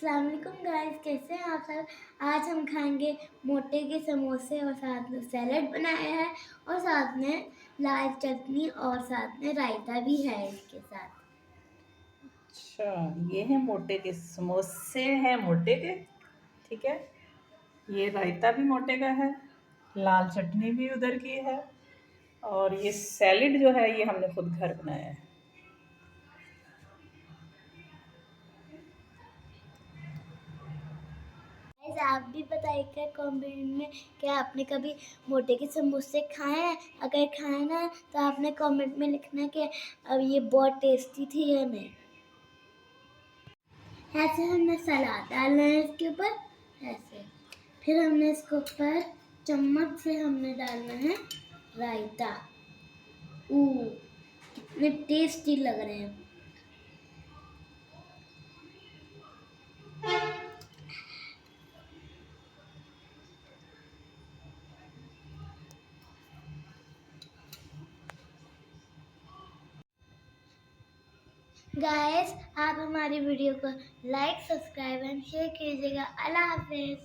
अस्सलाम वालेकुम गाइस, कैसे हैं आप सब। आज हम खाएंगे मोटे के समोसे और साथ में सैलेड बनाया है और साथ में लाल चटनी और साथ में रायता भी है इसके साथ। अच्छा, ये है मोटे के समोसे हैं मोटे के। ठीक है, ये रायता भी मोटे का है, लाल चटनी भी उधर की है और ये सैलेड जो है ये हमने खुद घर बनाया है। गाइस आप भी बताइएगा कमेंट में क्या आपने कभी मोटे के समोसे खाए हैं। अगर खाए ना तो आपने कमेंट में लिखना कि अब ये बहुत टेस्टी थी या नहीं। ऐसे हमने सलाद डालना है इसके ऊपर, ऐसे फिर हमने इसके ऊपर चम्मच से हमने डालना है रायता। कितने टेस्टी लग रहे हैं। गाइस आप हमारी वीडियो को लाइक, सब्सक्राइब एंड शेयर कीजिएगा। अल्लाह हाफिज।